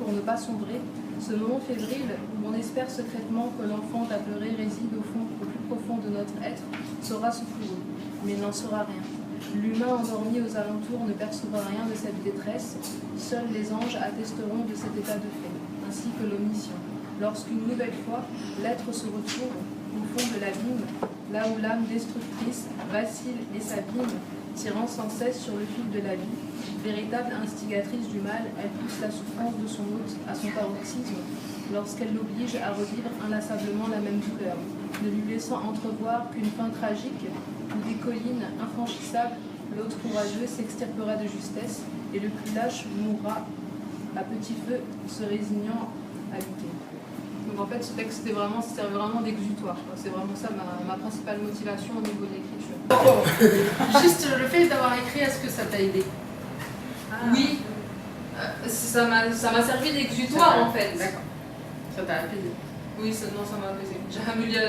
pour ne pas sombrer, ce moment fébrile où on espère secrètement que l'enfant apeuré réside au plus profond de notre être, saura secourir, mais il n'en saura rien. L'humain endormi aux alentours ne percevra rien de cette détresse, seuls les anges attesteront de cet état de fait, ainsi que l'omniscient. Lorsqu'une nouvelle fois, l'être se retrouve au fond de l'abîme, là où l'âme destructrice vacille et s'abîme, tirant sans cesse sur le fil de la vie, véritable instigatrice du mal, elle pousse la souffrance de son hôte à son paroxysme, lorsqu'elle l'oblige à revivre inlassablement la même douleur, ne lui laissant entrevoir qu'une fin tragique, où des collines infranchissables, l'autre courageux s'extirpera de justesse, et le plus lâche mourra à petit feu, se résignant à lutter. Donc en fait, ce texte, c'était vraiment d'exutoire. C'est vraiment ça ma principale motivation au niveau de l'écriture. Juste le fait d'avoir écrit, est-ce que ça t'a aidé? Oui, ça m'a servi d'exutoire en fait. D'accord. Ça t'a apaisé? Oui, ça m'a apaisé.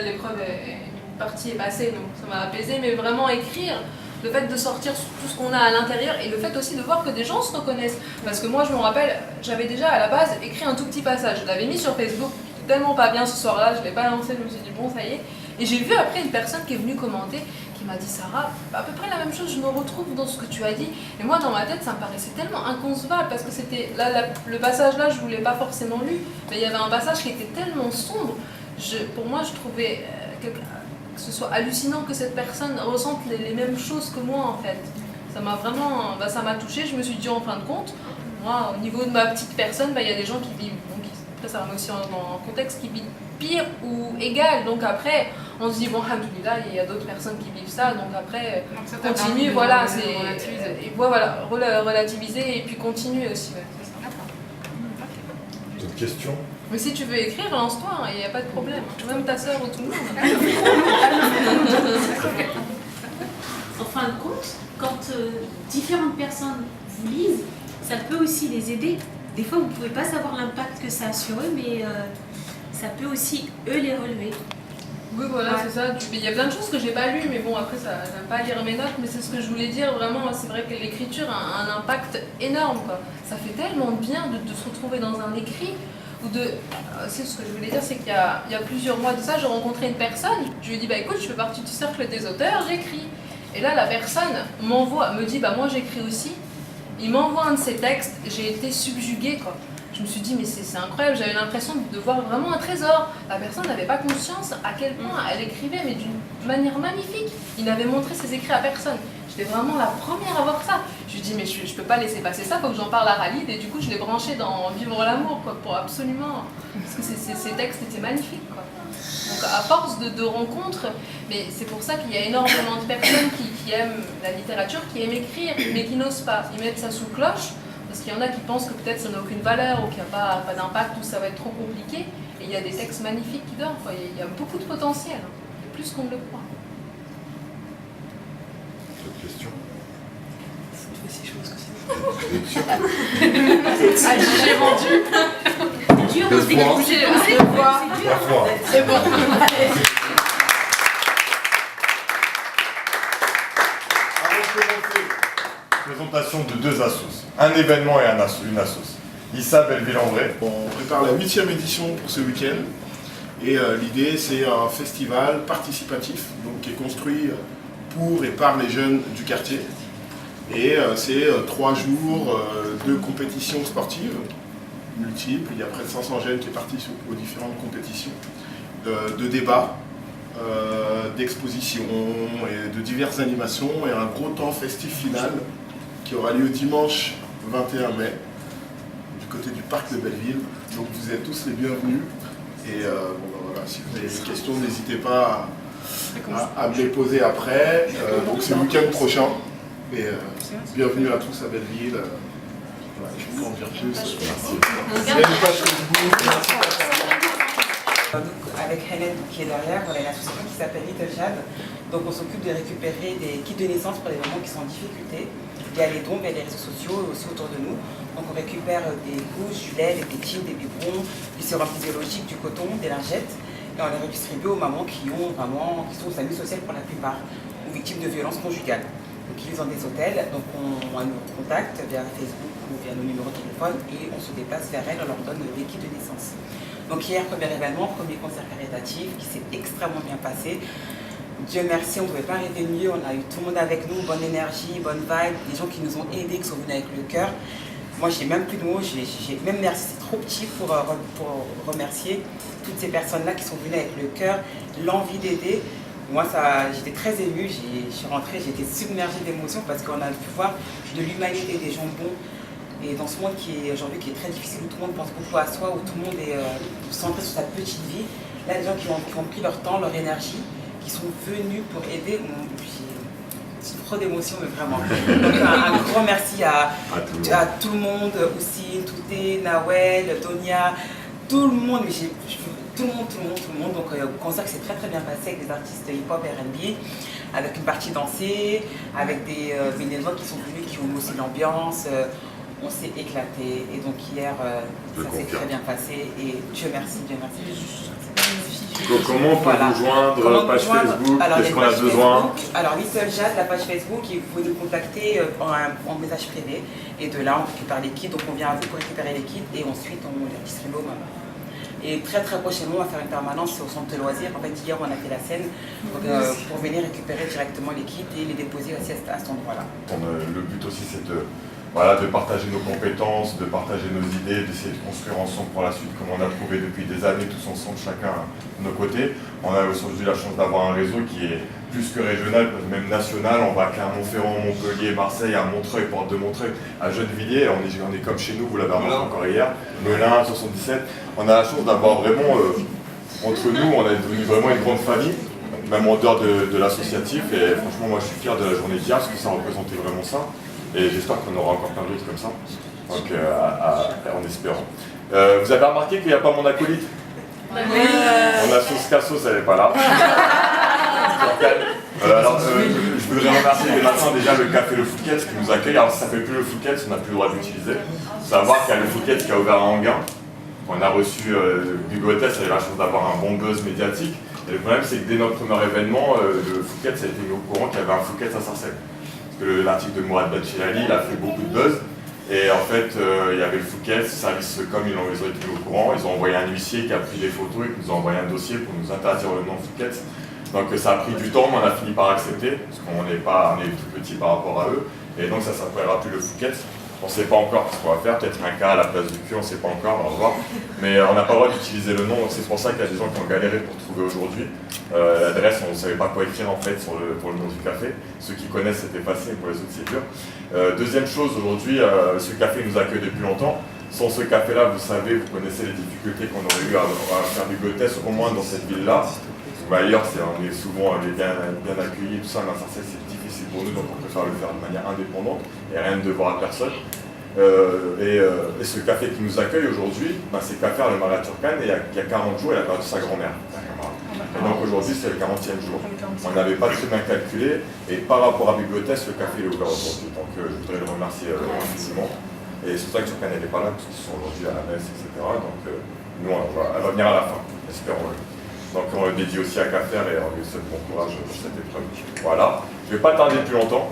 L'épreuve une partie est passée, donc ça m'a apaisé, mais vraiment écrire, le fait de sortir tout ce qu'on a à l'intérieur et le fait aussi de voir que des gens se reconnaissent. Parce que moi, je me rappelle, j'avais déjà à la base écrit un tout petit passage. Je l'avais mis sur Facebook, tellement pas bien ce soir-là, je ne l'ai pas lancé, je me suis dit bon, ça y est. Et j'ai vu après une personne qui est venue commenter, qui m'a dit Sarah, à peu près la même chose, je me retrouve dans ce que tu as dit. Et moi, dans ma tête, ça me paraissait tellement inconcevable parce que c'était le passage là, je ne voulais pas forcément lu, mais il y avait un passage qui était tellement sombre. Pour moi, je trouvais que ce soit hallucinant que cette personne ressente les mêmes choses que moi en fait. Ça m'a vraiment, ça m'a touchée. Je me suis dit en fin de compte, moi, au niveau de ma petite personne, il y a des gens qui vivent. Après, ça remet aussi dans un contexte qui vit pire ou égal. Donc après, on se dit, bon, alhamdoulilah, il y a d'autres personnes qui vivent ça. Donc après, donc continue, voilà. Relativiser et puis continuer aussi. Ouais, c'est ça. D'autres questions? Mais si tu veux écrire, lance-toi, il n'y a pas de problème. Même ta sœur ou tout le monde. En fin de compte, quand différentes personnes vous lisent, ça peut aussi les aider. Des fois, vous ne pouvez pas savoir l'impact que ça a sur eux, mais ça peut aussi, eux, les relever. Oui, voilà, c'est ça. Il y a plein de choses que j'ai pas lues, mais bon, après, j'aime pas lire mes notes, mais c'est ce que je voulais dire, vraiment, c'est vrai que l'écriture a un impact énorme, quoi. Ça fait tellement bien de se retrouver dans un écrit, c'est ce que je voulais dire, c'est qu'il y a plusieurs mois de ça, j'ai rencontré une personne, je lui ai dit, écoute, je fais partie du cercle des auteurs, j'écris. Et là, la personne me dit, moi j'écris aussi. Il m'envoie un de ses textes, j'ai été subjuguée, quoi. Je me suis dit, mais c'est incroyable, j'avais l'impression de voir vraiment un trésor. La personne n'avait pas conscience à quel point elle écrivait, mais d'une manière magnifique. Il n'avait montré ses écrits à personne. J'étais vraiment la première à voir ça. Je lui ai dit, mais je peux pas laisser passer ça, il faut que j'en parle à Khalid. Et du coup, je l'ai branché dans Vivre l'amour, quoi, pour absolument. Parce que ces textes étaient magnifiques, quoi. Donc à force de rencontres, mais c'est pour ça qu'il y a énormément de personnes qui aiment la littérature, qui aiment écrire, mais qui n'osent pas. Ils mettent ça sous cloche, parce qu'il y en a qui pensent que peut-être ça n'a aucune valeur, ou qu'il n'y a pas d'impact, ou ça va être trop compliqué. Et il y a des textes magnifiques qui dorment, quoi. Il y a beaucoup de potentiel, hein, plus qu'on ne le croit. D'autres questions? C'est si chose que c'est. J'ai vendu. C'est dur, c'est dur. C'est bon. Présentation de deux assos, un événement et une assos. Issa Belleville-en-Bray. On prépare la 8e édition pour ce week-end et l'idée c'est un festival participatif donc, qui est construit pour et par les jeunes du quartier et c'est 3 jours de compétitions sportives multiples, il y a près de 500 jeunes qui participent aux différentes compétitions, de débats, d'expositions et de diverses animations et un gros temps festif final qui aura lieu dimanche 21 mai du côté du parc de Belleville. Donc vous êtes tous les bienvenus et voilà, si vous avez des questions n'hésitez pas à me les poser après. Donc c'est le week-end prochain et bienvenue à tous à Belleville. Voilà, je peux en dire plus. Merci. Il y a une page Facebook. Avec Hélène qui est derrière, on a une association qui s'appelle Little Jade. Donc on s'occupe de récupérer des kits de naissance pour les mamans qui sont en difficulté. Il y a les dons, il y a les réseaux sociaux aussi autour de nous. Donc on récupère des couches, du lait, des tétines, des biberons, du sérum physiologique, du coton, des lingettes. Et on les redistribue aux mamans qui sont aux amis sociales pour la plupart, ou victimes de violences conjugales. donc ils ont des hôtels, donc on nous contacte via Facebook ou via nos numéros de téléphone et on se déplace vers elles, on leur donne des kits de naissance. Donc hier, premier événement, premier concert caritatif qui s'est extrêmement bien passé. Dieu merci, on ne pouvait pas rêver mieux, on a eu tout le monde avec nous, bonne énergie, bonne vibe, des gens qui nous ont aidés, qui sont venus avec le cœur. Moi, j'ai même plus de mots, même merci, c'est trop petit pour remercier toutes ces personnes-là qui sont venues avec le cœur, l'envie d'aider. Moi, j'étais très émue, je suis rentrée, j'ai été submergée d'émotions parce qu'on a pu voir de l'humanité, des gens bons. Et dans ce monde qui est aujourd'hui très difficile, où tout le monde pense beaucoup à soi, où tout le monde est centré sur sa petite vie, là, des gens qui ont pris leur temps, leur énergie, qui sont venus pour aider. J'ai trop d'émotions, mais vraiment. Donc un grand merci à tout le monde, aussi, Touté, Nawel, Donia, tout le monde, mais tout le monde. Donc le concert s'est très bien passé avec des artistes hip-hop et R&B, avec une partie dansée, avec des bénévoles qui sont venus, qui ont aussi l'ambiance. On s'est éclaté et donc hier ça s'est très bien passé et Dieu merci. Donc comment on peut vous joindre, page Facebook, qu'est-ce qu'on a besoin? Alors Little Jade, la page Facebook, vous pouvez nous contacter en message privé et de là on récupère les kits, donc on vient à vous pour récupérer les kits et ensuite on les distribue. Et très prochainement on va faire une permanence au centre de loisirs. En fait hier on a fait la scène pour venir récupérer directement les kits et les déposer aussi à cet endroit-là. Le but aussi c'est de partager nos compétences, de partager nos idées, d'essayer de construire ensemble pour la suite, comme on a trouvé depuis des années, tous ensemble, chacun de nos côtés. On a aujourd'hui la chance d'avoir un réseau qui est plus que régional, même national. On va à Clermont-Ferrand, Montpellier, Marseille, à Montreuil, Porte de Montreuil, à Gennevilliers. On est comme chez nous, vous l'avez remarqué encore hier, Melun, 77. On a la chance d'avoir vraiment, entre nous, on est devenu vraiment une grande famille, même en dehors de l'associatif. Et franchement, moi je suis fier de la journée d'hier, parce que ça représentait vraiment ça. Et j'espère qu'on aura encore plein d'autres comme ça, donc, en espérant. Vous avez remarqué qu'il n'y a pas mon acolyte? Mon assos Cassos, elle n'est pas là. Je voudrais remercier dès matin déjà le Café Le Fouquet qui nous accueille. Alors ça ne s'appelle plus Le Fouquet, on n'a plus le droit d'utiliser. Il faut savoir qu'il y a Le Fouquet qui a ouvert à Anguin. On a reçu Bigothès, elle avait la chance d'avoir un bon buzz médiatique. Et le problème c'est que dès notre premier événement, le Fouquet a été mis au courant qu'il y avait un Fouquet à Sarcelles. L'article de Mourad Bachilali, il a fait beaucoup de buzz. Et en fait, il y avait le Fouquet, service comme ils ont été au courant, ils ont envoyé un huissier qui a pris des photos et qui nous a envoyé un dossier pour nous interdire le nom Fouquet. Donc ça a pris du temps, mais on a fini par accepter, parce qu'on est tout petit par rapport à eux. Et donc ça ne s'appellera plus le Fouquet. On ne sait pas encore ce qu'on va faire, peut-être un cas à la place du cul, on ne sait pas encore, on va voir. Mais on n'a pas le droit d'utiliser le nom, donc c'est pour ça qu'il y a des gens qui ont galéré pour trouver aujourd'hui. L'adresse, on ne savait pas quoi écrire en fait pour le nom du café. Ceux qui connaissent, c'était facile, pour les autres, c'est dur. Deuxième chose, aujourd'hui, ce café nous accueille depuis longtemps. Sans ce café-là, vous savez, vous connaissez les difficultés qu'on aurait eu à faire du Bigothès, au moins dans cette ville-là. Ailleurs, on est souvent bien accueillis, tout ça, mais c'est difficile pour nous, donc on préfère le faire de manière indépendante et rien de devoir à personne. Et ce café qui nous accueille aujourd'hui, c'est Café le Maria Turkane, et il y a 40 jours, il a perdu sa grand-mère. Et donc aujourd'hui, c'est le 40e jour. On n'avait pas très bien calculé, et par rapport à Bigothès, le café est ouvert aujourd'hui. Donc je voudrais le remercier infiniment. Et c'est pour ça que Turkane n'est pas là, parce qu'ils sont aujourd'hui à la messe, etc. Donc nous, elle va venir à la fin, espérons-le. Donc on le dédie aussi à Café et on lui souhaite bon courage pour cette épreuve. Voilà, je ne vais pas tarder plus longtemps.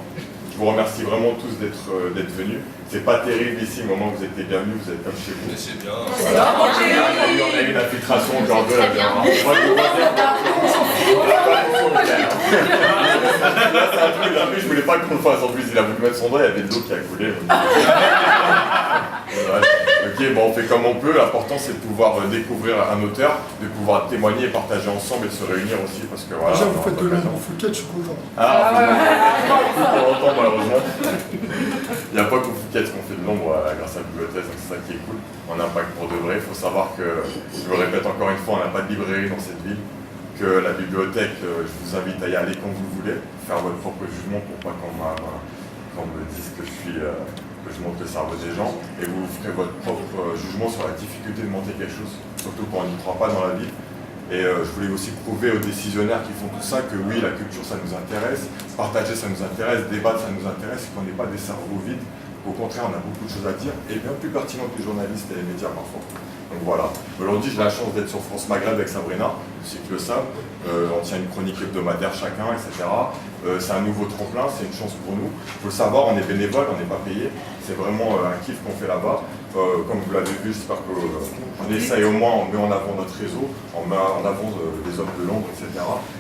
Je vous remercie vraiment tous d'être venus. C'est pas terrible ici, au moment où vous êtes bienvenus, vous êtes comme chez vous. C'est bien. Voilà. On a eu une infiltration encore de la bien. Je voulais pas qu'on le fasse en plus, il a voulu mettre son doigt, il y avait de l'eau qui a coulé. Ok, bon, on fait comme on peut. L'important c'est de pouvoir découvrir un auteur, de pouvoir témoigner, partager ensemble et se réunir aussi parce que voilà. Déjà, vous faites de l'ombre au Fouquet, je suis content. Ah, pour longtemps malheureusement. Il n'y a pas qu'au Fouquet qu'on fait de l'ombre grâce à la bibliothèque, donc c'est ça qui est cool. On impacte pour de vrai. Il faut savoir que, je le répète encore une fois, on n'a pas de librairie dans cette ville. Que la bibliothèque, je vous invite à y aller quand vous voulez, faire votre propre jugement pour pas qu'on me dise que je monte le cerveau des gens, et vous ferez votre propre jugement sur la difficulté de monter quelque chose, surtout quand on n'y croit pas dans la vie. Et je voulais aussi prouver aux décisionnaires qui font tout ça que oui, la culture ça nous intéresse, partager ça nous intéresse, débattre ça nous intéresse, et qu'on n'est pas des cerveaux vides. Au contraire, on a beaucoup de choses à dire, et bien plus pertinent que les journalistes et les médias parfois. Donc voilà. Aujourd'hui, j'ai la chance d'être sur France Maghreb avec Sabrina, ceux qui le savent. On tient une chronique hebdomadaire chacun, etc. C'est un nouveau tremplin, c'est une chance pour nous. Il faut le savoir, on est bénévole, on n'est pas payé. C'est vraiment un kiff qu'on fait là-bas. Comme vous l'avez vu, j'espère qu'on essaye au moins, on met en avant notre réseau, on met en avant les hommes de l'ombre, etc.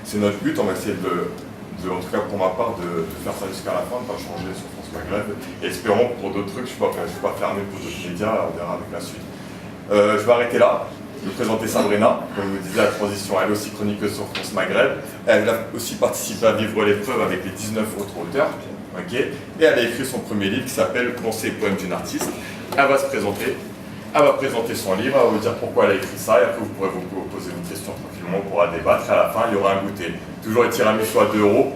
C'est notre but, on va essayer en tout cas pour ma part, de faire ça jusqu'à la fin, de ne pas changer sur France Maghreb. Et espérons pour d'autres trucs, je ne suis pas fermé pour d'autres médias, on verra avec la suite. Je vais arrêter là. Je vais présenter Sabrina, comme je vous disais, la transition, elle est aussi chroniqueuse sur France Maghreb. Elle a aussi participé à Vivre l'épreuve avec les 19 autres auteurs. Okay. Et elle a écrit son premier livre qui s'appelle Pensées et poèmes d'une artiste. Elle va se présenter, elle va présenter son livre, elle va vous dire pourquoi elle a écrit ça, et après vous pourrez vous poser une question tranquillement, on pourra débattre, et à la fin il y aura un goûter. Toujours les tiramisu à 2 €,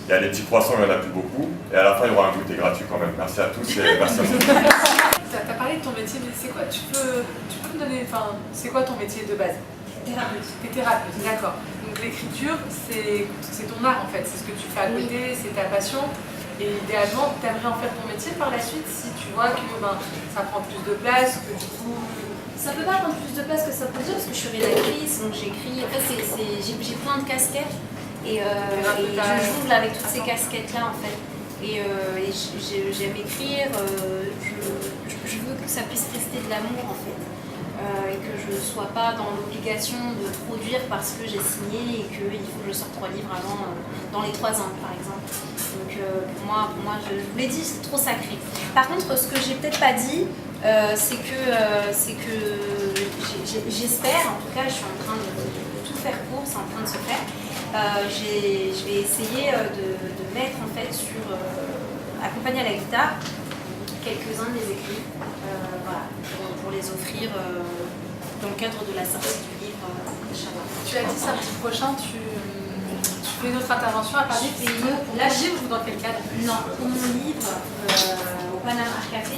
il y a les petits croissants, il n'y en a plus beaucoup, et à la fin il y aura un goûter gratuit quand même. Merci à tous et merci à vous. Tu as parlé de ton métier, mais c'est quoi tu peux me donner, c'est quoi ton métier de base? Thérapeute. T'es thérapeute, d'accord. Donc l'écriture, c'est ton art en fait, c'est ce que tu fais à côté, c'est ta passion. Et idéalement, tu aimerais en faire ton métier par la suite si tu vois que ça prend plus de place, que du coup... Ça peut pas prendre plus de place que ça peut dire parce que je suis rédactrice, donc j'écris. En fait, j'ai plein de casquettes et je jongle avec toutes ces casquettes-là en fait. Et j'aime écrire, je veux que ça puisse rester de l'amour en fait. Et que je ne sois pas dans l'obligation de produire parce que j'ai signé et qu'il faut que je sorte 3 livres avant, dans les 3 ans par exemple. Donc pour moi je vous l'ai dit, c'est trop sacré. Par contre, ce que j'ai peut-être pas dit, c'est que j'espère, en tout cas je suis en train de tout faire pour, c'est en train de se faire. Je vais essayer de mettre en fait sur accompagner à la guitare quelques-uns des écrits, voilà, pour les offrir dans le cadre de la sortie du livre Inch'Allah. Tu as dit samedi prochain, tu fais une autre intervention à Paris. Là, ou dans quel cadre? Non, pour mon livre au Panama Café,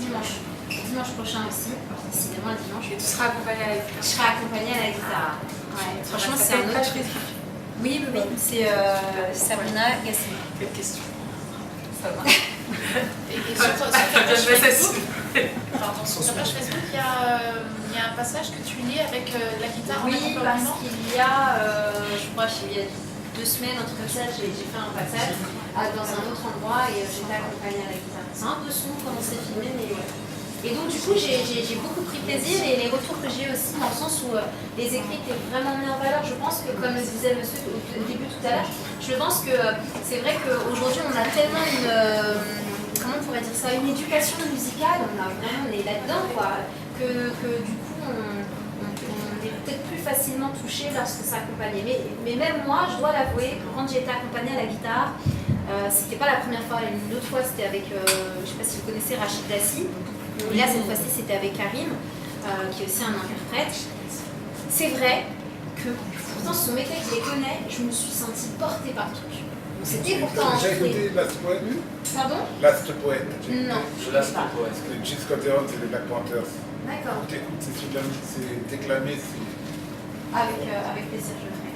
dimanche prochain aussi, décidément le dimanche. Et tu seras accompagnée à la guitare? Je serai accompagnée à la guitare. Ouais, franchement, c'est un autre truc. Oui, c'est Sabrina Gassini. Quelle question? Ça va. Et sur ta page Facebook, il y a un passage que tu lis avec la guitare en oui, accompagnement. parce qu'il y a, je crois, il y a 2 semaines, un truc comme ça, j'ai fait un passage dans un autre endroit et j'étais accompagnée à la guitare. C'est un peu sombre comment c'est filmé, mais ouais. Et donc du coup, j'ai beaucoup pris plaisir et les retours que j'ai aussi dans le sens où les écrits étaient vraiment mis en valeur. Je pense que, comme le disait monsieur au début tout à l'heure, je pense que c'est vrai qu'aujourd'hui on a tellement comment on pourrait dire ça, une éducation musicale, on est là-dedans quoi, que du coup on est peut-être plus facilement touché lorsque ça accompagne. Mais même moi, je dois l'avouer, quand j'ai été accompagnée à la guitare, c'était pas la première fois, une autre fois c'était avec, je sais pas si vous connaissez Rachid Dassi. Et là, cette fois-ci, c'était avec Karim, qui est aussi un interprète. C'est vrai que, pourtant, ce mec je les connais, je me suis sentie portée par le truc. C'était pourtant... J'ai écouté Last Poet. Pardon? Last Poet. Non, je ne Last pas. Poet. Parce que Gene Scott Heron, c'est les Black Panthers. D'accord. T'écoutes, c'est déclamé, Avec plaisir, je le ferai.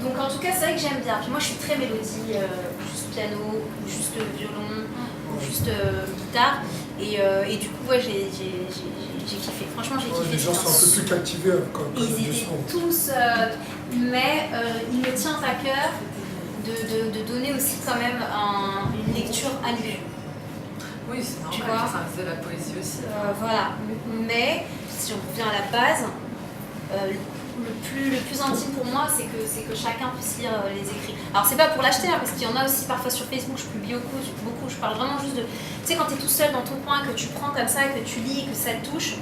Donc, en tout cas, c'est vrai que j'aime bien. Puis moi, je suis très mélodie, juste piano, ou juste violon, ou juste guitare. Et du coup, ouais, j'ai kiffé. Franchement, j'ai kiffé. Les gens sont un peu plus captivés quand ils étaient tous, mais il me tient à cœur de donner aussi quand même une lecture à lui. Oui, c'est Tu normal, vois, c'est de la poésie aussi. voilà, mais si on revient à la base, le plus intime pour moi, c'est que chacun puisse lire les écrits. Alors c'est pas pour l'acheter, hein, parce qu'il y en a aussi parfois sur Facebook, je publie beaucoup, je parle vraiment juste de... Tu sais, quand tu es tout seul dans ton coin, que tu prends comme ça, que tu lis, que ça te touche,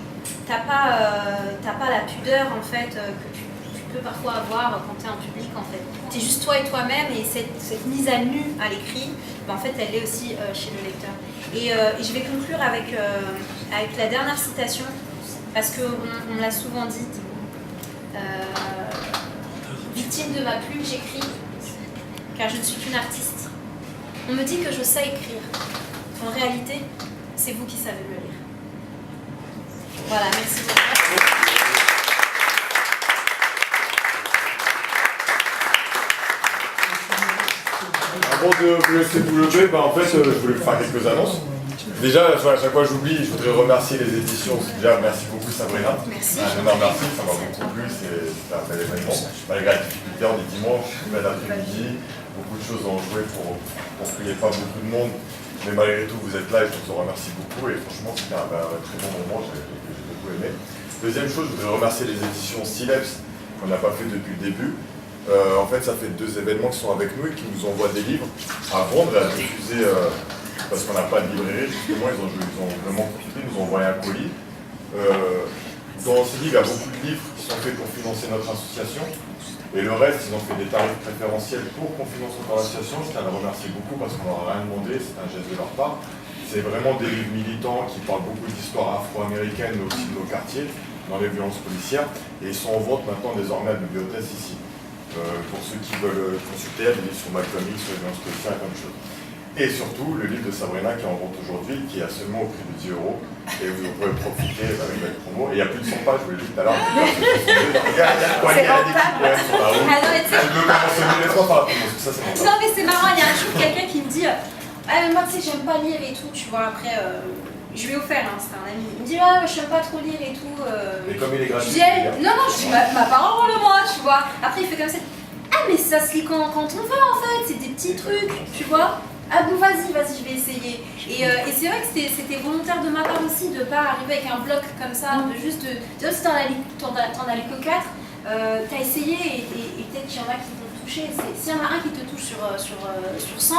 t'as pas la pudeur en fait que tu peux parfois avoir quand tu es en public en fait. Tu es juste toi et toi-même et cette mise à nu à l'écrit, en fait elle est aussi chez le lecteur. Et je vais conclure avec la dernière citation, parce qu'on me l'a souvent dit. Victime de ma plume, j'écris, car je ne suis qu'une artiste. On me dit que je sais écrire. En réalité, c'est vous qui savez me lire. Voilà, merci beaucoup. Avant de vous laisser vous lever, en fait, je voulais vous faire quelques annonces. Déjà, à chaque fois j'oublie, je voudrais remercier les éditions. Déjà, merci beaucoup Sabrina. Merci. Un énorme merci, ça m'a beaucoup plu, c'est un bel événement. Malgré la difficulté, on est dimanche, bel après-midi, beaucoup de choses ont joué pour qu'il n'y ait pas beaucoup de monde. Mais malgré tout, vous êtes là et je vous en remercie beaucoup. Et franchement, c'était un très bon moment, j'ai beaucoup aimé. Deuxième chose, je voudrais remercier les éditions Sileps qu'on n'a pas fait depuis le début. En fait, ça fait 2 événements qui sont avec nous et qui nous envoient des livres à vendre et à diffuser parce qu'on n'a pas de librairie. Justement, ils ont vraiment profité, ils nous ont envoyé un colis. Dans ces livres, il y a beaucoup de livres qui sont faits pour financer notre association. Et le reste, ils ont fait des tarifs préférentiels pour qu'on finance notre association. Je tiens à les remercier beaucoup parce qu'on leur a rien demandé, c'est un geste de leur part. C'est vraiment des livres militants qui parlent beaucoup d'histoire afro-américaine, mais aussi de nos quartiers, dans les violences policières. Et ils sont en vente maintenant désormais à la bibliothèque ici. Pour ceux qui veulent consulter, il y a des livres sur Malcolm X, sur les violences policières et plein de choses. Et surtout, le livre de Sabrina qui est en vente aujourd'hui, qui est à seulement au prix de 10 €. Et vous pouvez profiter avec la promo. Et il y a plus de 100 pages, je vous l'ai dit tout à l'heure. Regarde, il y a quoi, il y a des petits poèmes sur la route. Je veux commencer les 3 par la promo, parce que ça c'est mon Non mais c'est marrant, il y a un jour quelqu'un qui me dit moi tu sais j'aime pas lire et tout, tu vois, après je lui ai offert, hein, c'était un ami, il me dit je n'aime pas trop lire et tout. Mais comme il est gratuit. Je dis non, je dis ma parole moi, tu vois. Après il fait comme ça, mais ça se lit quand on veut en fait, c'est des petits trucs, tu vois. Ah bon vas-y, je vais essayer. Et c'est vrai que c'était volontaire de ma part aussi de ne pas arriver avec un bloc comme ça, de juste de si t'en as lu que 4, t'as essayé et peut-être qu'il y en a qui t'ont touché. S'il y en a un qui te touche sur 100,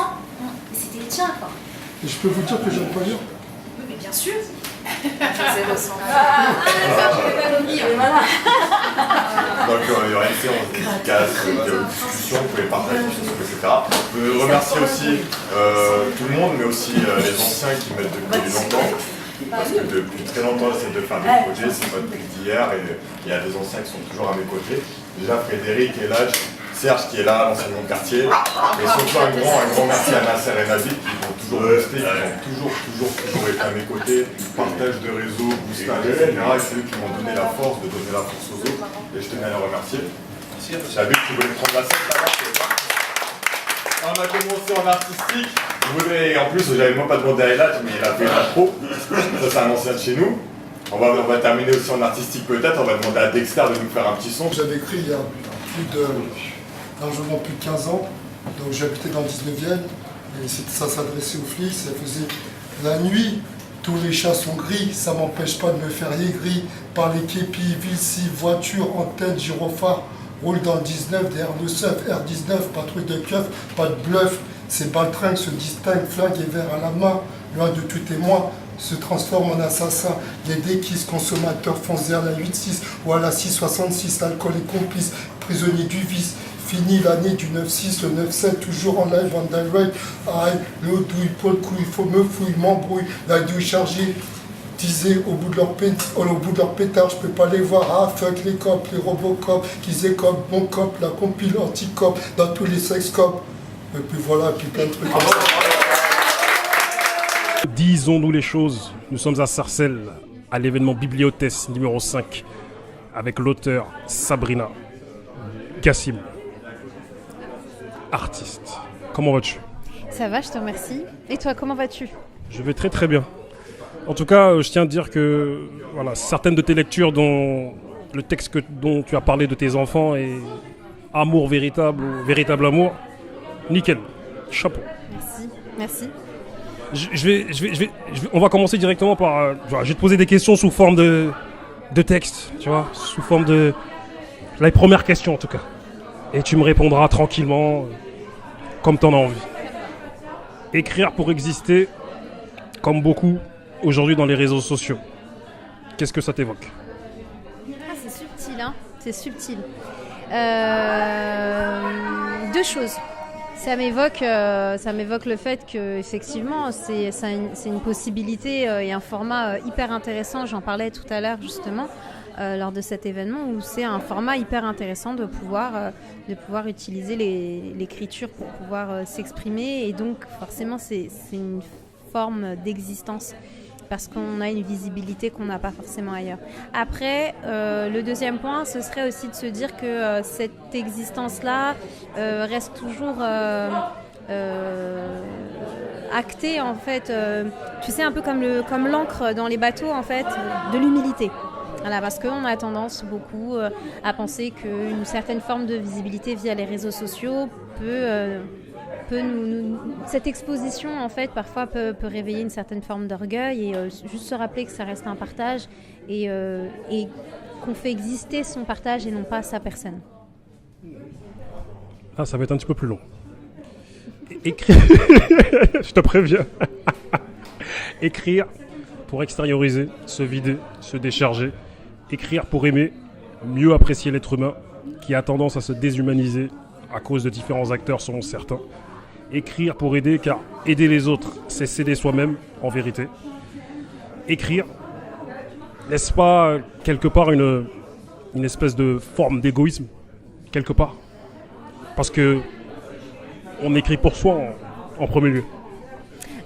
c'était les tiens quoi. Et je peux vous dire que j'aime pas lire. Oui mais bien sûr. Je vais le sang. Je vais pas le lire, voilà. Donc il y aura une séance d'efficace, de discussion, vous pouvez partager des choses, etc. Je veux remercier aussi tout le monde, mais aussi les anciens qui m'aident depuis longtemps. Parce que depuis très longtemps, j'essaie de faire des projets, c'est pas depuis d'hier, et il y a des anciens qui sont toujours à mes côtés. Déjà Frédéric et là, Serge qui est là, l'ancien de mon quartier, et surtout un grand merci à Nasser et Nabil qui m'ont toujours boosté, qui ont toujours été à mes côtés, partage de réseau, boostage, etc. Et c'est eux qui m'ont donné la force de donner la force aux autres, et je tenais à les remercier. Nabil qui voulait prendre la scène là-bas, on a commencé en artistique, je voudrais, en plus j'avais même pas demandé à Elad, mais il a fait la pro, ça c'est un ancien de chez nous. On va terminer aussi en artistique peut-être, on va demander à Dexter de nous faire un petit son. J'avais écrit il y a largement plus de 15 ans, donc j'habitais dans le 19e, et ça s'adressait aux flics, ça faisait la nuit, tous les chats sont gris, ça m'empêche pas de me faire aigri par les képis, Vilsi, voitures, antennes, gyrophares, roule dans le 19, derrière le seuf, R19, patrouille de keuf, pas de bluff, ces baltringues se distinguent, flingues et verres à la main, loin de tout témoin, se transforme en assassin, les déquises, consommateurs foncés à la 8-6 ou à la 6-66, l'alcool est complice, prisonnier du vice, fini l'année du 9-6, le 9-7, toujours en live, on direct, aïe, le douille, Paul couille, faut me fouille, m'embrouille, la douille chargée, disaient au bout de leur pétard, je peux pas les voir, ah fuck les cops, les robocops, qu'ils écopent, bon cop, la compile anti-cop, dans tous les sex-cops, et puis voilà, et puis plein de trucs comme ça. Disons-nous les choses, nous sommes à Sarcelles, à l'événement Bibliothèse numéro 5, avec l'auteur Sabrina Gassim, artiste. Comment vas-tu ? Ça va, je te remercie. Et toi, comment vas-tu ? Je vais très très bien. En tout cas, je tiens à dire que voilà, certaines de tes lectures, dont le texte dont tu as parlé de tes enfants et amour véritable ou véritable amour, nickel, chapeau. Merci. On va commencer directement par... je vais te poser des questions sous forme de texte, tu vois, sous forme de... Les premières questions en tout cas. Et tu me répondras tranquillement, comme tu en as envie. Écrire pour exister, comme beaucoup aujourd'hui dans les réseaux sociaux. Qu'est-ce que ça t'évoque ? Ah, c'est subtil, hein ? C'est subtil. Deux choses. Ça m'évoque le fait que effectivement c'est une possibilité et un format hyper intéressant. J'en parlais tout à l'heure justement lors de cet événement où c'est un format hyper intéressant de pouvoir utiliser l'écriture pour pouvoir s'exprimer et donc forcément c'est une forme d'existence parce qu'on a une visibilité qu'on n'a pas forcément ailleurs. Après, le deuxième point, ce serait aussi de se dire que cette existence-là reste toujours acter en fait, tu sais, un peu comme l'encre dans les bateaux en fait, de l'humilité. Voilà, parce qu'on a tendance beaucoup à penser qu'une certaine forme de visibilité via les réseaux sociaux peut cette exposition en fait parfois peut réveiller une certaine forme d'orgueil et juste se rappeler que ça reste un partage et qu'on fait exister son partage et non pas sa personne. Ah, ça va être un petit peu plus long. Écrire, je te préviens. Écrire pour extérioriser, se vider, se décharger. Écrire pour aimer, mieux apprécier l'être humain qui a tendance à se déshumaniser à cause de différents acteurs selon certains. Écrire pour aider, car aider les autres, c'est s'aider soi-même, en vérité. Écrire, n'est-ce pas quelque part une espèce de forme d'égoïsme, quelque part? Parce que on écrit pour soi en premier lieu.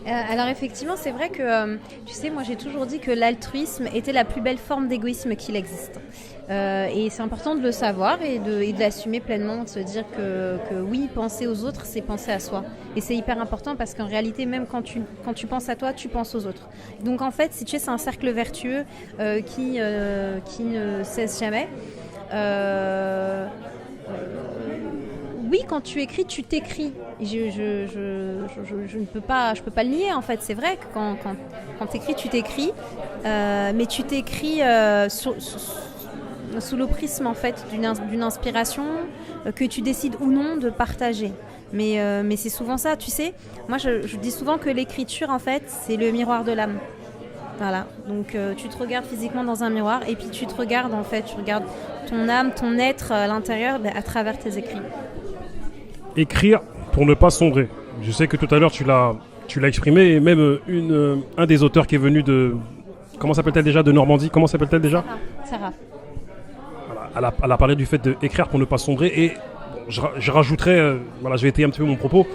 Alors effectivement, c'est vrai que, tu sais, moi j'ai toujours dit que l'altruisme était la plus belle forme d'égoïsme qu'il existe. Et c'est important de le savoir et de l'assumer pleinement, de se dire que oui, penser aux autres, c'est penser à soi. Et c'est hyper important parce qu'en réalité, même quand tu penses à toi, tu penses aux autres. Donc en fait, si tu veux, c'est un cercle vertueux qui ne cesse jamais. Oui, quand tu écris, tu t'écris. Je ne peux pas le nier en fait. C'est vrai que quand tu écris, tu t'écris, mais tu t'écris sous le prisme en fait d'une inspiration que tu décides ou non de partager. Mais c'est souvent ça, tu sais. Moi, je dis souvent que l'écriture en fait, c'est le miroir de l'âme. Voilà. Donc tu te regardes physiquement dans un miroir et puis tu te regardes en fait, tu regardes ton âme, ton être à l'intérieur à travers tes écrits. Écrire pour ne pas sombrer. Je sais que tout à l'heure tu l'as exprimé et même un des auteurs qui est venu de... Comment s'appelle-t-elle déjà? De Normandie. Comment s'appelle-t-elle déjà? Sarah. Voilà, elle a parlé du fait d'écrire pour ne pas sombrer et bon, je rajouterais, voilà, je vais étayer un petit peu mon propos.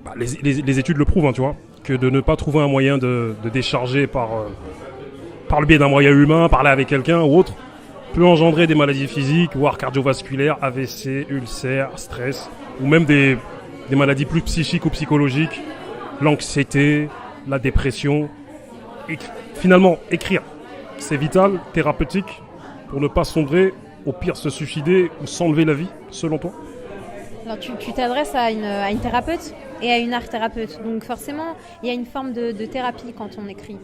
Bah, les études le prouvent, hein, tu vois, que de ne pas trouver un moyen de décharger par le biais d'un moyen humain, parler avec quelqu'un ou autre, peut engendrer des maladies physiques, voire cardiovasculaires, AVC, ulcères, stress, ou même des maladies plus psychiques ou psychologiques, l'anxiété, la dépression. Et finalement, écrire, c'est vital, thérapeutique, pour ne pas sombrer, au pire se suicider ou s'enlever la vie, selon toi? Alors tu t'adresses à une thérapeute et à une art-thérapeute. Donc forcément, il y a une forme de thérapie quand on écrit.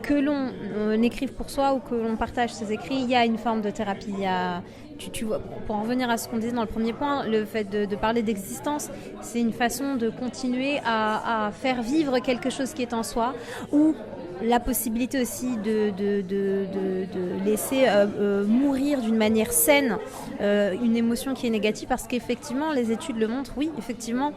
Que l'on écrive pour soi ou que l'on partage ses écrits, il y a une forme de thérapie. Il y a, tu vois, pour en revenir à ce qu'on disait dans le premier point, le fait de parler d'existence, c'est une façon de continuer à faire vivre quelque chose qui est en soi, ou la possibilité aussi de laisser mourir d'une manière saine une émotion qui est négative, parce qu'effectivement les études le montrent, oui, effectivement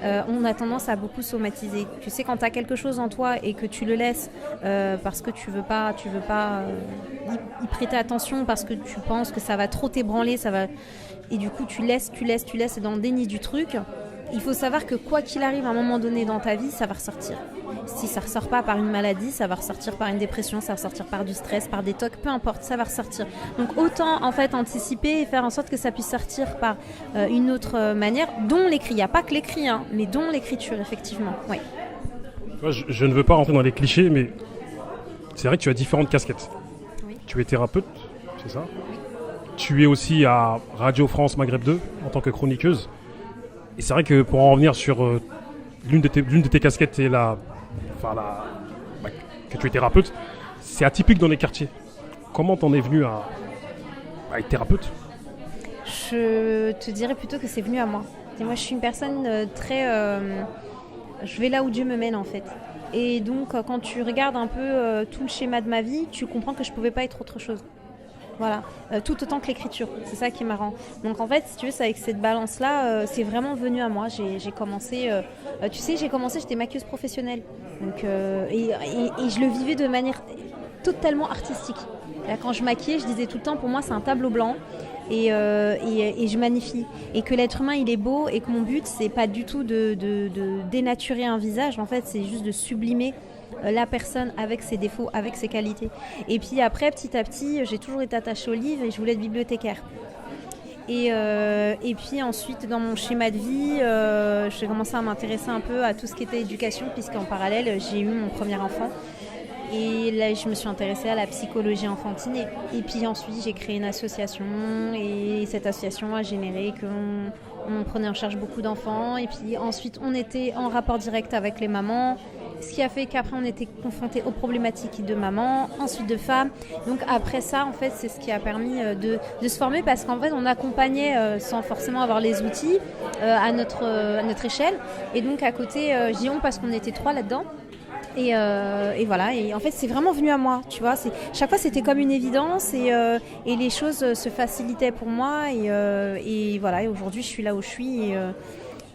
on a tendance à beaucoup somatiser. Tu sais, quand tu as quelque chose en toi et que tu le laisses parce que tu veux pas y prêter attention, parce que tu penses que ça va trop t'ébranler, et du coup tu laisses et dans le déni du truc. Il faut savoir que quoi qu'il arrive à un moment donné dans ta vie, ça va ressortir. Si ça ressort pas par une maladie, ça va ressortir par une dépression, ça va ressortir par du stress, par des tocs, peu importe, ça va ressortir. Donc autant en fait anticiper et faire en sorte que ça puisse sortir par une autre manière, dont l'écrit. Il n'y a pas que l'écrit, hein, mais dont l'écriture, effectivement. Oui. Je ne veux pas rentrer dans les clichés, mais c'est vrai que tu as différentes casquettes. Oui. Tu es thérapeute, c'est ça? Oui. Tu es aussi à Radio France Maghreb 2 en tant que chroniqueuse. Et c'est vrai que pour en revenir sur l'une de tes casquettes, c'est que tu es thérapeute, c'est atypique dans les quartiers. Comment t'en es venu à être thérapeute? Je te dirais plutôt que c'est venu à moi. Et moi, je suis une personne très... je vais là où Dieu me mène, en fait. Et donc, quand tu regardes un peu tout le schéma de ma vie, tu comprends que je ne pouvais pas être autre chose. Voilà, tout autant que l'écriture, c'est ça qui est marrant. Donc en fait, si tu veux, c'est avec cette balance-là, c'est vraiment venu à moi. J'ai commencé, j'étais maquilleuse professionnelle. Donc, et je le vivais de manière totalement artistique. Là, quand je maquillais, je disais tout le temps, pour moi, c'est un tableau blanc et je magnifie. Et que l'être humain, il est beau et que mon but, c'est pas du tout de dénaturer un visage. En fait, c'est juste de sublimer la personne avec ses défauts, avec ses qualités. Et puis après, petit à petit, j'ai toujours été attachée au livre et je voulais être bibliothécaire. Et puis ensuite, dans mon schéma de vie, j'ai commencé à m'intéresser un peu à tout ce qui était éducation, puisqu'en parallèle, j'ai eu mon premier enfant. Et là, je me suis intéressée à la psychologie enfantine. Et puis ensuite, j'ai créé une association. Et cette association a généré qu'on prenait en charge beaucoup d'enfants. Et puis ensuite, on était en rapport direct avec les mamans. Ce qui a fait qu'après, on était confrontés aux problématiques de mamans, ensuite de femmes. Donc après ça, en fait, c'est ce qui a permis de se former. Parce qu'en fait, on accompagnait, sans forcément avoir les outils, à notre échelle. Et donc à côté, je dis on parce qu'on était 3 là-dedans. Et voilà, et en fait c'est vraiment venu à moi, tu vois, chaque fois c'était comme une évidence et les choses se facilitaient pour moi et voilà, et aujourd'hui je suis là où je suis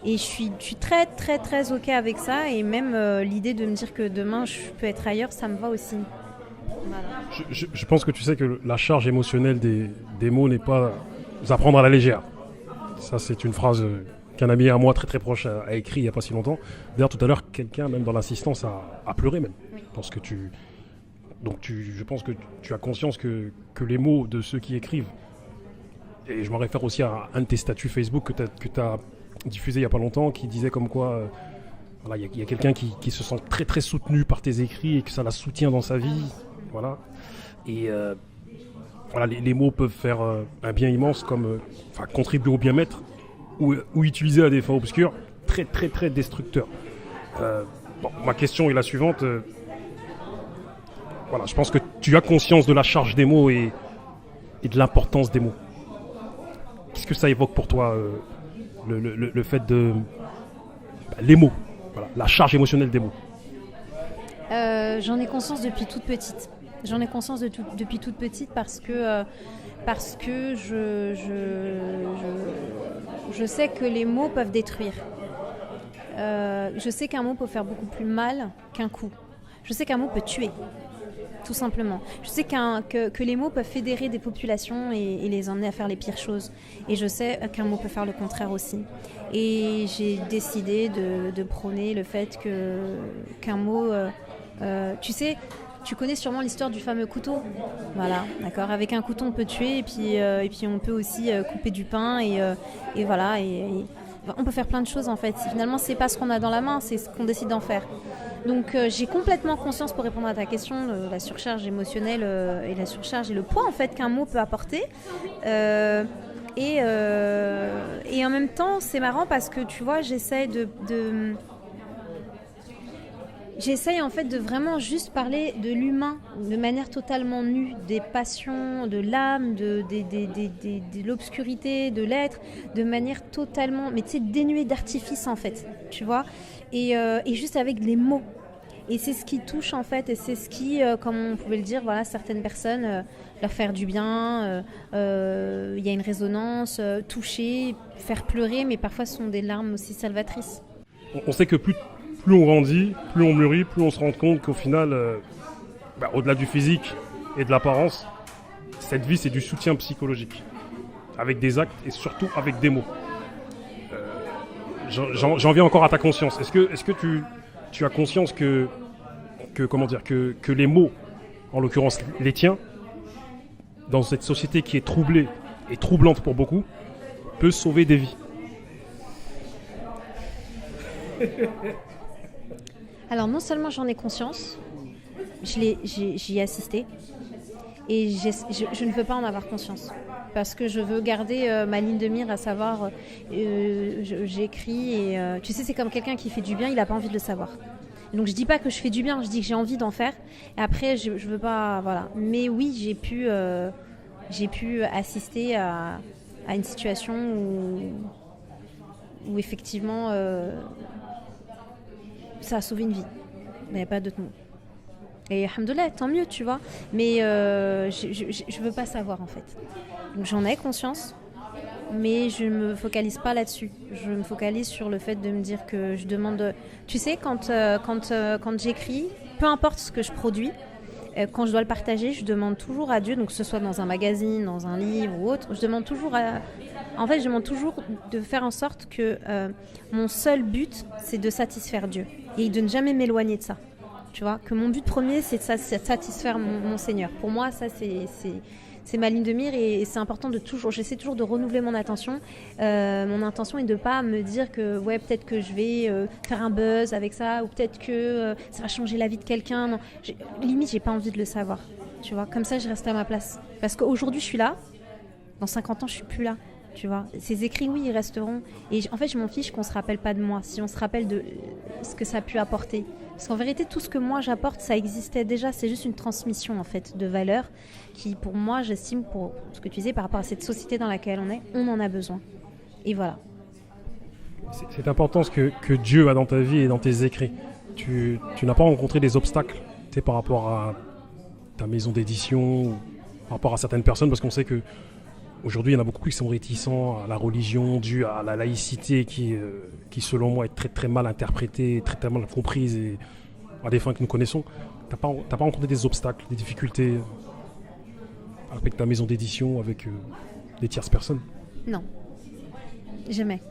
et je suis très très très ok avec ça et même l'idée de me dire que demain je peux être ailleurs, ça me va aussi. Voilà. Je pense que tu sais que la charge émotionnelle des mots n'est pas à prendre à la légère. Ça c'est une phrase qu'un ami à moi très très proche a écrit il n'y a pas si longtemps. D'ailleurs tout à l'heure quelqu'un même dans l'assistance a pleuré même. Oui. Parce que je pense que tu as conscience que les mots de ceux qui écrivent, et je me réfère aussi à un de tes statuts Facebook que tu as diffusé il n'y a pas longtemps, qui disait comme quoi voilà, y a quelqu'un qui se sent très très soutenu par tes écrits et que ça la soutient dans sa vie. Voilà. Et voilà, les mots peuvent faire un bien immense comme contribuer au bien-être ou utilisé à des fins obscures, très très très destructeur. Ma question est la suivante. Voilà, je pense que tu as conscience de la charge des mots et de l'importance des mots. Qu'est-ce que ça évoque pour toi, le fait de... les mots, voilà, la charge émotionnelle des mots? J'en ai conscience depuis toute petite. J'en ai conscience depuis toute petite parce que je sais que les mots peuvent détruire. Je sais qu'un mot peut faire beaucoup plus mal qu'un coup. Je sais qu'un mot peut tuer, tout simplement. Je sais que les mots peuvent fédérer des populations et les emmener à faire les pires choses. Et je sais qu'un mot peut faire le contraire aussi. Et j'ai décidé de prôner le fait qu'un mot... tu sais... Tu connais sûrement l'histoire du fameux couteau. Voilà, d'accord. Avec un couteau, on peut tuer et puis on peut aussi couper du pain et voilà. Et on peut faire plein de choses en fait. Finalement, c'est pas ce qu'on a dans la main, c'est ce qu'on décide d'en faire. Donc j'ai complètement conscience, pour répondre à ta question, de la surcharge émotionnelle et la surcharge et le poids en fait qu'un mot peut apporter. Et en même temps, c'est marrant parce que tu vois, J'essaye en fait de vraiment juste parler de l'humain de manière totalement nue, des passions, de l'âme, de l'obscurité, de l'être, de manière totalement, mais tu sais, dénuée d'artifice en fait, tu vois, et juste avec les mots. Et c'est ce qui touche en fait, et c'est ce qui, comme on pouvait le dire, voilà, certaines personnes, leur faire du bien, y a une résonance, toucher, faire pleurer, mais parfois ce sont des larmes aussi salvatrices. On sait que plus on grandit, plus on mûrit, plus on se rend compte qu'au final, au-delà du physique et de l'apparence, cette vie c'est du soutien psychologique, avec des actes et surtout avec des mots. J'en viens encore à ta conscience. Est-ce que tu as conscience que les mots, en l'occurrence les tiens, dans cette société qui est troublée et troublante pour beaucoup, peut sauver des vies? Alors non seulement j'en ai conscience, j'y ai assisté et je ne veux pas en avoir conscience parce que je veux garder ma ligne de mire, à savoir j'écris et tu sais, c'est comme quelqu'un qui fait du bien, il n'a pas envie de le savoir. Donc je dis pas que je fais du bien, je dis que j'ai envie d'en faire et après je veux pas, voilà. Mais oui, j'ai pu assister à une situation où effectivement ça a sauvé une vie. Il n'y a pas d'autre mot. Et alhamdoulilah, tant mieux, tu vois. Mais je veux pas savoir, en fait. Donc j'en ai conscience, mais je me focalise pas là-dessus. Je me focalise sur le fait de me dire que je demande... Tu sais, quand j'écris, peu importe ce que je produis, quand je dois le partager, je demande toujours à Dieu, donc que ce soit dans un magazine, dans un livre ou autre, je demande toujours de faire en sorte que mon seul but, c'est de satisfaire Dieu et de ne jamais m'éloigner de ça. tu vois, que mon but premier, c'est de satisfaire mon Seigneur. Pour moi, ça, c'est ma ligne de mire et c'est important j'essaie toujours de renouveler mon intention. Mon intention est de pas me dire que ouais, peut-être que je vais faire un buzz avec ça ou peut-être que ça va changer la vie de quelqu'un. Non, limite, j'ai pas envie de le savoir. Tu vois, comme ça, je reste à ma place. Parce qu'aujourd'hui, je suis là. Dans 50 ans, je suis plus là. Tu vois, ces écrits, oui, ils resteront. Et en fait, je m'en fiche qu'on se rappelle pas de moi, si on se rappelle de ce que ça a pu apporter. Parce qu'en vérité, tout ce que moi j'apporte, ça existait déjà. C'est juste une transmission en fait de valeurs qui, pour moi, j'estime, pour ce que tu disais, par rapport à cette société dans laquelle on en a besoin. Et voilà. C'est important ce que Dieu a dans ta vie et dans tes écrits. Tu n'as pas rencontré des obstacles, tu sais, par rapport à ta maison d'édition, ou par rapport à certaines personnes, parce qu'on sait que aujourd'hui, il y en a beaucoup qui sont réticents à la religion due à la laïcité qui selon moi, est très très mal interprétée, très très mal comprise et à des fins que nous connaissons. T'as pas rencontré des obstacles, des difficultés avec ta maison d'édition, avec des tierces personnes? Non, jamais.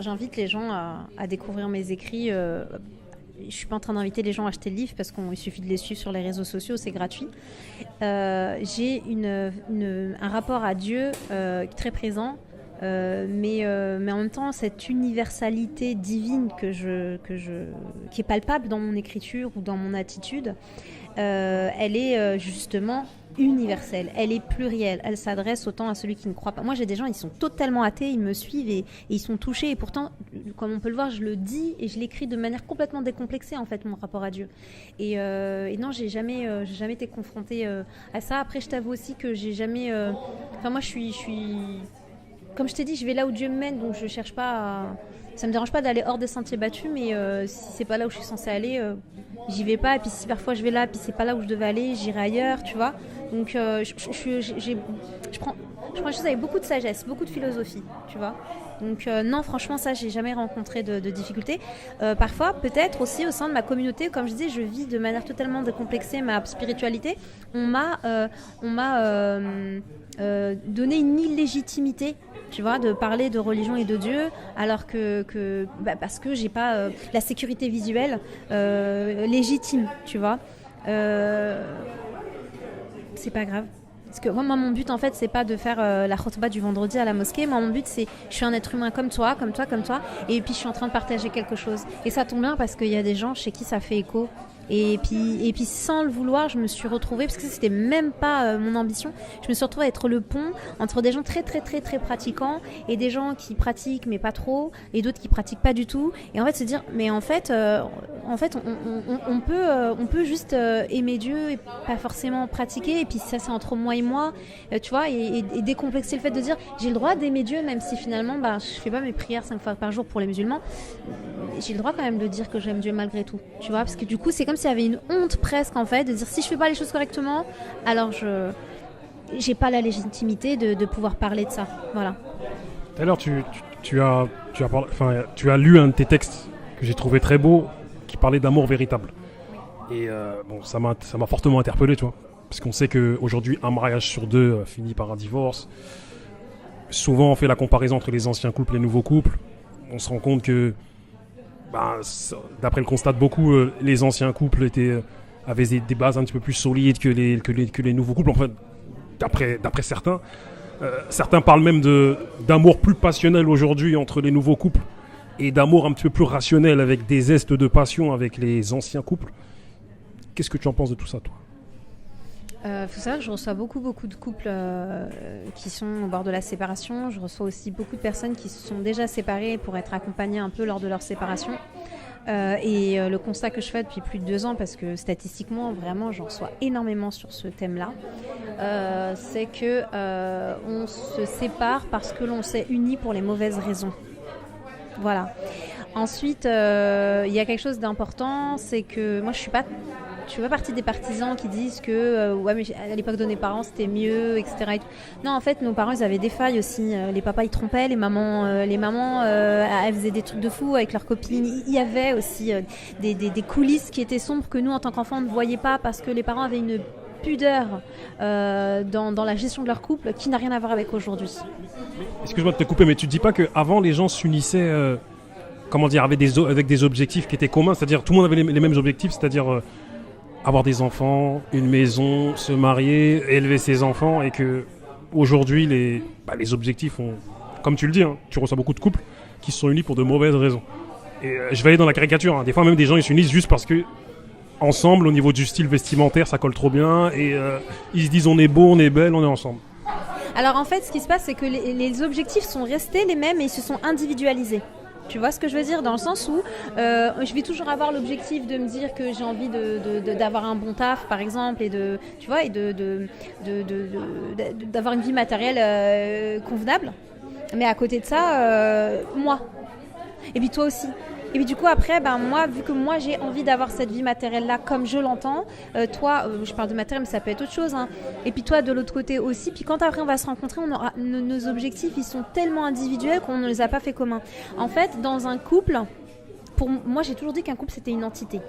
J'invite les gens à découvrir mes écrits. Je ne suis pas en train d'inviter les gens à acheter le livre parce qu'il suffit de les suivre sur les réseaux sociaux, c'est gratuit. J'ai un rapport à Dieu très présent, mais en même temps, cette universalité divine qui est palpable dans mon écriture ou dans mon attitude, elle est justement universelle, elle est plurielle, elle s'adresse autant à celui qui ne croit pas. Moi j'ai des gens, ils sont totalement athées, ils me suivent et ils sont touchés et pourtant, comme on peut le voir, je le dis et je l'écris de manière complètement décomplexée en fait, mon rapport à Dieu. Et non, j'ai jamais été confrontée à ça. Après je t'avoue aussi que j'ai jamais... moi je suis... Comme je t'ai dit, je vais là où Dieu me mène, donc je cherche pas à... Ça me dérange pas d'aller hors des sentiers battus, mais si c'est pas là où je suis censée aller, j'y vais pas. Et puis si parfois je vais là, puis c'est pas là où je devais aller, j'irai ailleurs, tu vois. Donc je prends les choses avec beaucoup de sagesse, beaucoup de philosophie, tu vois. Donc non, franchement, ça, j'ai jamais rencontré de difficultés. Parfois, peut-être aussi au sein de ma communauté, comme je dis, je vis de manière totalement décomplexée ma spiritualité. On m'a donné une illégitimité, tu vois, de parler de religion et de Dieu, alors que parce que j'ai pas la sécurité visuelle légitime, tu vois. C'est pas grave. Parce que moi, mon but, en fait, c'est pas de faire la khotba du vendredi à la mosquée. Moi, mon but, c'est je suis un être humain comme toi, et puis je suis en train de partager quelque chose. Et ça tombe bien parce qu'il y a des gens chez qui ça fait écho. Et puis sans le vouloir, je me suis retrouvée, parce que c'était même pas mon ambition, je me suis retrouvée à être le pont entre des gens très très très très pratiquants et des gens qui pratiquent mais pas trop, et d'autres qui pratiquent pas du tout. Et en fait se dire, mais en fait on peut juste aimer Dieu et pas forcément pratiquer, et puis ça c'est entre moi et moi, tu vois, et décomplexer le fait de dire j'ai le droit d'aimer Dieu même si finalement je fais pas mes prières 5 fois par jour pour les musulmans. J'ai le droit quand même de dire que j'aime Dieu malgré tout, tu vois, parce que du coup c'est comme s'il y avait une honte presque en fait de dire si je fais pas les choses correctement, alors j'ai pas la légitimité de pouvoir parler de ça, voilà. Tout à l'heure tu as lu un de tes textes que j'ai trouvé très beau, qui parlait d'amour véritable. Et ça m'a fortement interpellé, tu vois, parce qu'on sait qu'aujourd'hui un mariage sur deux finit par un divorce. Souvent on fait la comparaison entre les anciens couples et les nouveaux couples. On se rend compte que d'après le constat de beaucoup, les anciens couples avaient des bases un petit peu plus solides que les nouveaux couples. En fait, d'après certains, certains parlent même d'amour plus passionnel aujourd'hui entre les nouveaux couples et d'amour un petit peu plus rationnel avec des zestes de passion avec les anciens couples. Qu'est-ce que tu en penses de tout ça, toi ? Faut savoir que je reçois beaucoup de couples qui sont au bord de la séparation. Je reçois aussi beaucoup de personnes qui se sont déjà séparées pour être accompagnées un peu lors de leur séparation. Et le constat que je fais depuis plus de 2 ans, parce que statistiquement, vraiment, j'en reçois énormément sur ce thème-là, c'est que on se sépare parce que l'on s'est unis pour les mauvaises raisons. Voilà. Ensuite, il y a quelque chose d'important, c'est que moi, je fais pas partie des partisans qui disent que ouais, mais à l'époque de mes parents c'était mieux, etc. Non, en fait, nos parents ils avaient des failles aussi. Les papas ils trompaient, les mamans elles faisaient des trucs de fou avec leurs copines. Il y avait aussi des coulisses qui étaient sombres que nous en tant qu'enfants on ne voyait pas, parce que les parents avaient une pudeur dans la gestion de leur couple qui n'a rien à voir avec aujourd'hui. Excuse-moi de te couper, mais tu ne dis pas qu'avant les gens s'unissaient comment dire, avec des objectifs qui étaient communs, c'est-à-dire tout le monde avait les mêmes objectifs, c'est-à-dire avoir des enfants, une maison, se marier, élever ses enfants, et que aujourd'hui les objectifs ont, comme tu le dis, hein, tu reçois beaucoup de couples qui se sont unis pour de mauvaises raisons. Et je vais aller dans la caricature, hein. Des fois même des gens ils s'unissent juste parce que ensemble, au niveau du style vestimentaire, ça colle trop bien, et ils se disent on est beau, on est belle, on est ensemble. Alors en fait, ce qui se passe, c'est que les objectifs sont restés les mêmes et ils se sont individualisés. Tu vois ce que je veux dire, dans le sens où je vais toujours avoir l'objectif de me dire que j'ai envie d'avoir un bon taf, par exemple, et d'avoir une vie matérielle convenable. Mais à côté de ça, moi. Et puis toi aussi. Et puis du coup après, moi, vu que moi j'ai envie d'avoir cette vie matérielle-là comme je l'entends, toi, je parle de matériel mais ça peut être autre chose, hein. Et puis toi de l'autre côté aussi, puis quand après on va se rencontrer, on aura nos objectifs, ils sont tellement individuels qu'on ne les a pas fait communs. En fait, dans un couple, pour moi j'ai toujours dit qu'un couple c'était une entité.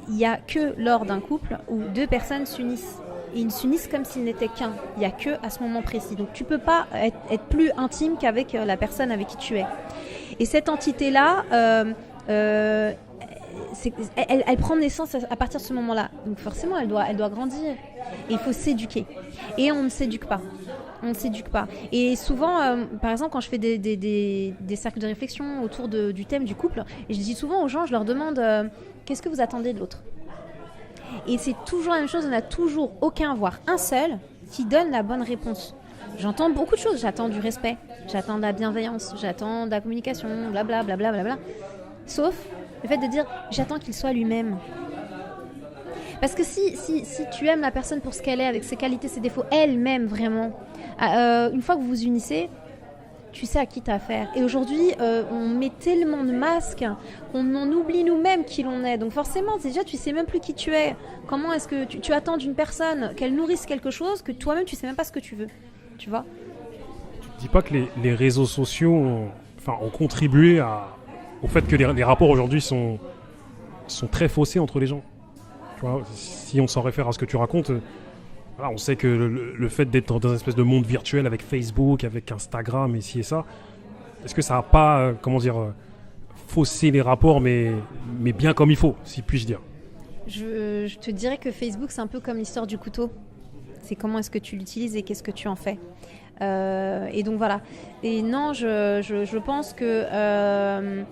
Il n'y a que lors d'un couple où deux personnes s'unissent. Et ils ne s'unissent comme s'ils n'étaient qu'un. Il n'y a que à ce moment précis. Donc tu ne peux pas être plus intime qu'avec la personne avec qui tu es. Et cette entité-là, elle prend naissance à partir de ce moment-là. Donc forcément, elle doit grandir. Et il faut s'éduquer. Et on ne s'éduque pas. On ne s'éduque pas. Et souvent, par exemple, quand je fais des cercles de réflexion autour du thème du couple, et je dis souvent aux gens, je leur demande qu'est-ce que vous attendez de l'autre ? Et c'est toujours la même chose, on n'a toujours aucun, voire un seul, qui donne la bonne réponse. J'entends beaucoup de choses, j'attends du respect, j'attends de la bienveillance, j'attends de la communication, blablabla, blablabla. Sauf le fait de dire j'attends qu'il soit lui-même. Parce que si tu aimes la personne pour ce qu'elle est, avec ses qualités, ses défauts, elle-même vraiment, une fois que vous vous unissez, tu sais à qui t'as affaire. Et aujourd'hui, on met tellement de masques qu'on en oublie nous-mêmes qui l'on est. Donc forcément, déjà, tu sais même plus qui tu es. Comment est-ce que tu attends d'une personne qu'elle nourrisse quelque chose que toi-même, tu sais même pas ce que tu veux. Tu vois ? Tu ne dis pas que les réseaux sociaux ont contribué au fait que les rapports aujourd'hui sont très faussés entre les gens. Tu vois, si on s'en réfère à ce que tu racontes... Voilà, on sait que le fait d'être dans une espèce de monde virtuel avec Facebook, avec Instagram et ci et ça, est-ce que ça n'a pas, faussé les rapports, mais bien comme il faut, si puis-je dire ? Je te dirais que Facebook, c'est un peu comme l'histoire du couteau. C'est comment est-ce que tu l'utilises et qu'est-ce que tu en fais. Et donc voilà. Et non, je pense que...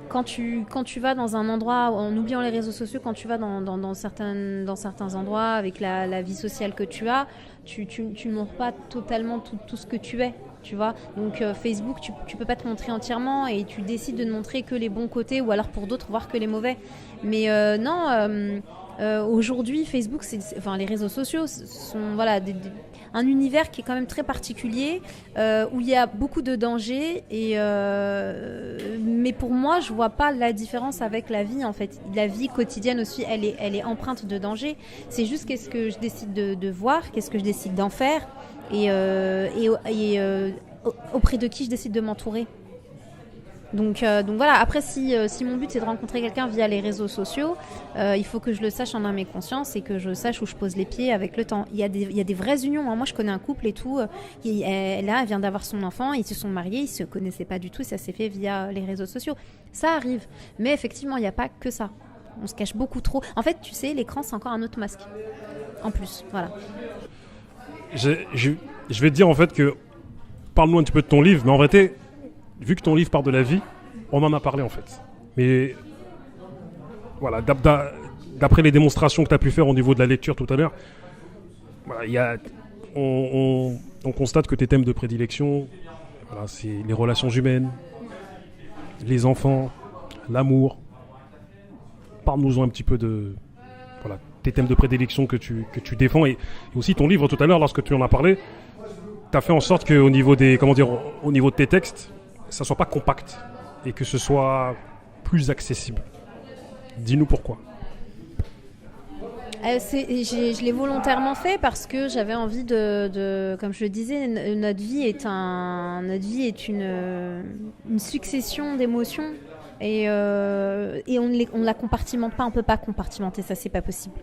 Quand tu vas dans un endroit, en oubliant les réseaux sociaux, quand tu vas dans certains endroits avec la vie sociale que tu as, tu ne montres pas totalement tout ce que tu es, tu vois. Donc Facebook, tu peux pas te montrer entièrement et tu décides de ne montrer que les bons côtés ou alors pour d'autres voir que les mauvais. Mais aujourd'hui, Facebook, les réseaux sociaux sont un univers qui est quand même très particulier, où il y a beaucoup de dangers. Mais pour moi, je vois pas la différence avec la vie, en fait. La vie quotidienne aussi, elle est empreinte de dangers. C'est juste qu'est-ce que je décide de voir, qu'est-ce que je décide d'en faire, et auprès de qui je décide de m'entourer. Donc voilà, après si mon but c'est de rencontrer quelqu'un via les réseaux sociaux, il faut que je le sache en âme et conscience et que je sache où je pose les pieds avec le temps. Il y a des vraies unions, hein. Moi je connais un couple et tout, elle vient d'avoir son enfant, ils se sont mariés, ils se connaissaient pas du tout, ça s'est fait via les réseaux sociaux. Ça arrive, mais effectivement il n'y a pas que ça. On se cache beaucoup trop. En fait, tu sais, l'écran c'est encore un autre masque. En plus, voilà. Je vais te dire en fait que, parle-nous un petit peu de ton livre, mais en vérité, vu que ton livre parle de la vie, on en a parlé en fait. Mais voilà, d'après les démonstrations que tu as pu faire au niveau de la lecture tout à l'heure, voilà, on constate que tes thèmes de prédilection, voilà, c'est les relations humaines, les enfants, l'amour. Parle-nous un petit peu de tes thèmes de prédilection que tu défends et aussi ton livre tout à l'heure, lorsque tu en as parlé, tu as fait en sorte qu'au niveau au niveau de tes textes, ça soit pas compact et que ce soit plus accessible. Dis-nous pourquoi. Je l'ai volontairement fait parce que j'avais envie de comme je le disais, notre vie est une succession d'émotions et on la compartimente pas, on peut pas compartimenter ça, c'est pas possible.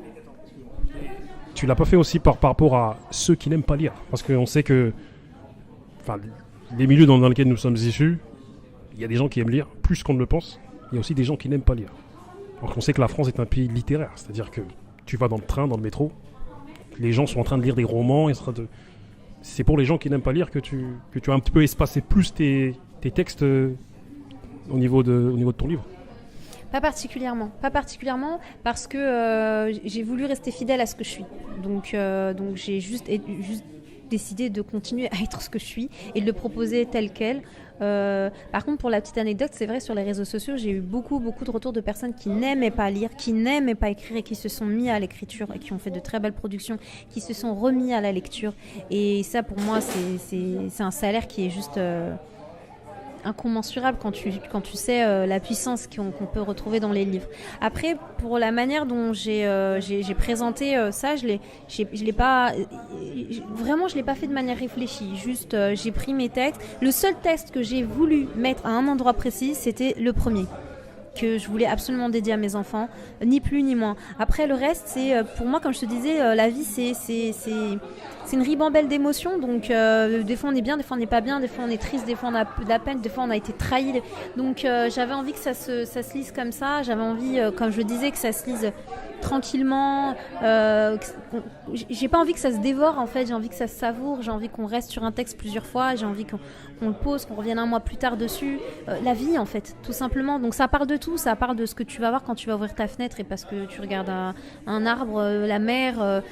Tu l'as pas fait aussi par rapport à ceux qui n'aiment pas lire, parce qu'on sait que les milieux dans lesquels nous sommes issus, il y a des gens qui aiment lire plus qu'on ne le pense. Il y a aussi des gens qui n'aiment pas lire. Alors qu'on sait que la France est un pays littéraire, c'est-à-dire que tu vas dans le train, dans le métro, les gens sont en train de lire des romans. C'est pour les gens qui n'aiment pas lire que tu as un petit peu espacé plus tes textes au niveau de ton livre. Pas particulièrement, parce que j'ai voulu rester fidèle à ce que je suis. Donc j'ai juste décidé de continuer à être ce que je suis et de le proposer tel quel. Par contre, pour la petite anecdote, c'est vrai, sur les réseaux sociaux, j'ai eu beaucoup de retours de personnes qui n'aimaient pas lire, qui n'aimaient pas écrire et qui se sont mis à l'écriture et qui ont fait de très belles productions, qui se sont remis à la lecture. Et ça, pour moi, c'est un salaire qui est juste incommensurable quand tu sais la puissance qu'on peut retrouver dans les livres. Après, pour la manière dont j'ai présenté ça, je l'ai pas fait de manière réfléchie. Juste, j'ai pris mes textes. Le seul texte que j'ai voulu mettre à un endroit précis, c'était le premier, que je voulais absolument dédier à mes enfants, ni plus ni moins. Après, le reste, c'est pour moi, comme je te disais, la vie, c'est une ribambelle d'émotions. Donc, des fois, on est bien, des fois, on n'est pas bien, des fois, on est triste, des fois, on a de la peine, des fois, on a été trahi. Donc, j'avais envie que ça se lise comme ça. J'avais envie, comme je le disais, que ça se lise tranquillement. J'ai pas envie que ça se dévore, en fait. J'ai envie que ça se savoure. J'ai envie qu'on reste sur un texte plusieurs fois. J'ai envie qu'on le pose, qu'on revienne un mois plus tard dessus. La vie, en fait, tout simplement. Donc, ça parle de tout. Ça parle de ce que tu vas voir quand tu vas ouvrir ta fenêtre et parce que tu regardes un arbre, la mer,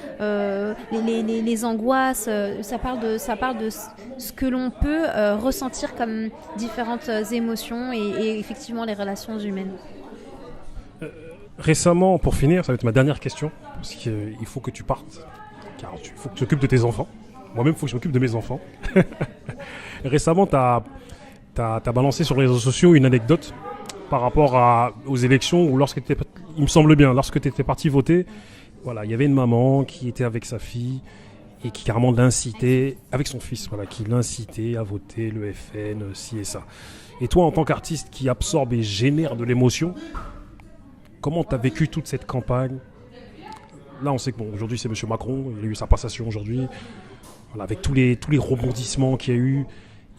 les angoisses. Ça parle de ce que l'on peut ressentir comme différentes émotions et effectivement les relations humaines. Récemment, pour finir, ça va être ma dernière question, parce qu'il faut que tu partes, car il faut que tu t'occupes de tes enfants. Moi-même, il faut que je m'occupe de mes enfants. Récemment, tu as balancé sur les réseaux sociaux une anecdote par rapport aux élections, où il me semble bien, lorsque tu étais parti voter, voilà, il y avait une maman qui était avec sa fille et qui carrément l'incitait, avec son fils, voilà, qui l'incitait à voter le FN, ci et ça. Et toi, en tant qu'artiste qui absorbe et génère de l'émotion, comment tu as vécu toute cette campagne? Là, on sait que aujourd'hui, c'est M. Macron, il a eu sa passation aujourd'hui, voilà, avec tous les rebondissements qu'il y a eu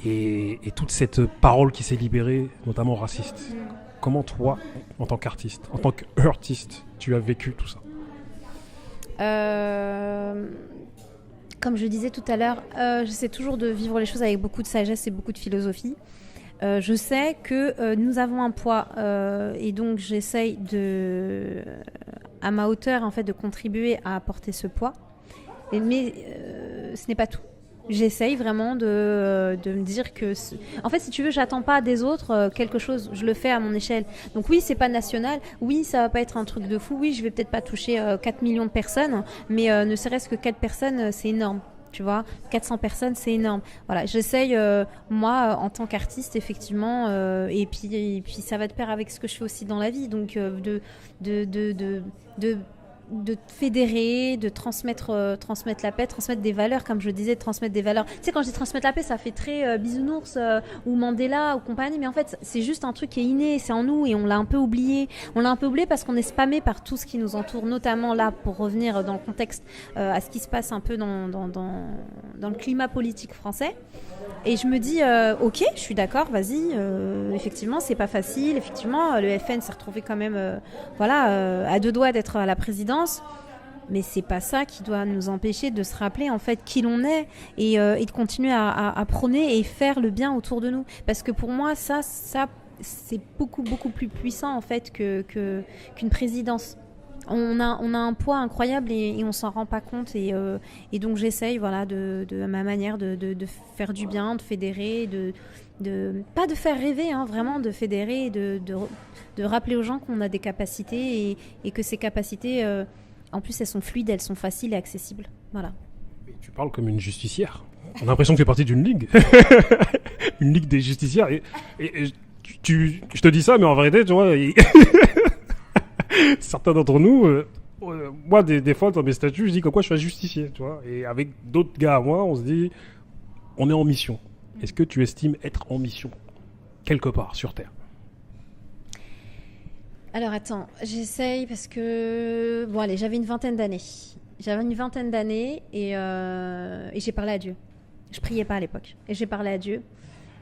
et toute cette parole qui s'est libérée, notamment raciste. Comment toi, en tant qu'artiste, en tant qu'artiste, tu as vécu tout ça? Comme je disais tout à l'heure, j'essaie toujours de vivre les choses avec beaucoup de sagesse et beaucoup de philosophie. Je sais que nous avons un poids et donc j'essaye à ma hauteur en fait, de contribuer à apporter ce poids. Mais ce n'est pas tout. J'essaye vraiment de me dire que... En fait, si tu veux, j'attends pas des autres quelque chose. Je le fais à mon échelle. Donc oui, c'est pas national. Oui, ça va pas être un truc de fou. Oui, je vais peut-être pas toucher 4 millions de personnes. Mais ne serait-ce que 4 personnes, c'est énorme. Tu vois, 400 personnes, c'est énorme. Voilà, j'essaye, moi, en tant qu'artiste, effectivement, et puis ça va de pair avec ce que je fais aussi dans la vie. Donc, de fédérer, de transmettre la paix, transmettre des valeurs, comme je disais, transmettre des valeurs. Tu sais, quand je dis transmettre la paix, ça fait très bisounours ou Mandela ou compagnie, mais en fait, c'est juste un truc qui est inné, c'est en nous et on l'a un peu oublié. On l'a un peu oublié parce qu'on est spammé par tout ce qui nous entoure, notamment là, pour revenir dans le contexte à ce qui se passe un peu dans le climat politique français. Et je me dis, ok, je suis d'accord, vas-y, effectivement, c'est pas facile. Effectivement, le FN s'est retrouvé quand même à 2 doigts d'être à la présidence. Mais c'est pas ça qui doit nous empêcher de se rappeler en fait qui l'on est et de continuer à prôner et faire le bien autour de nous. Parce que pour moi, ça c'est beaucoup plus puissant en fait qu'une présidence. On a un poids incroyable et on s'en rend pas compte et donc j'essaye de ma manière de faire du bien, de fédérer, pas de faire rêver, hein, vraiment de fédérer, de rappeler aux gens qu'on a des capacités et que ces capacités en plus elles sont fluides, elles sont faciles et accessibles. Voilà. Tu parles comme une justicière. On a l'impression que tu fais partie d'une ligue. Une ligue des justicières et je te dis ça mais en vérité tu vois certains d'entre nous, moi des fois dans mes statuts je dis que quoi je suis justicier, tu vois, et avec d'autres gars à moi on se dit on est en mission. Est-ce que tu estimes être en mission quelque part sur Terre? Alors attends, j'essaye parce que bon allez, j'avais une vingtaine d'années et j'ai parlé à Dieu. Je priais pas à l'époque et j'ai parlé à Dieu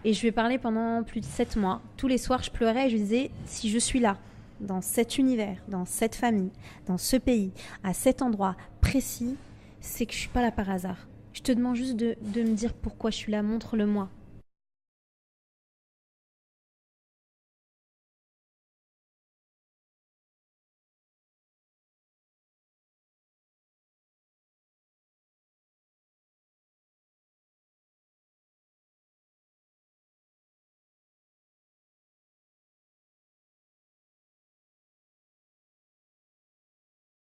Et je lui ai parlé pendant plus de 7 mois. Tous les soirs, je pleurais et je lui disais, si je suis là, dans cet univers, dans cette famille, dans ce pays, à cet endroit précis, c'est que je suis pas là par hasard. Je te demande juste de me dire pourquoi je suis là, montre-le-moi.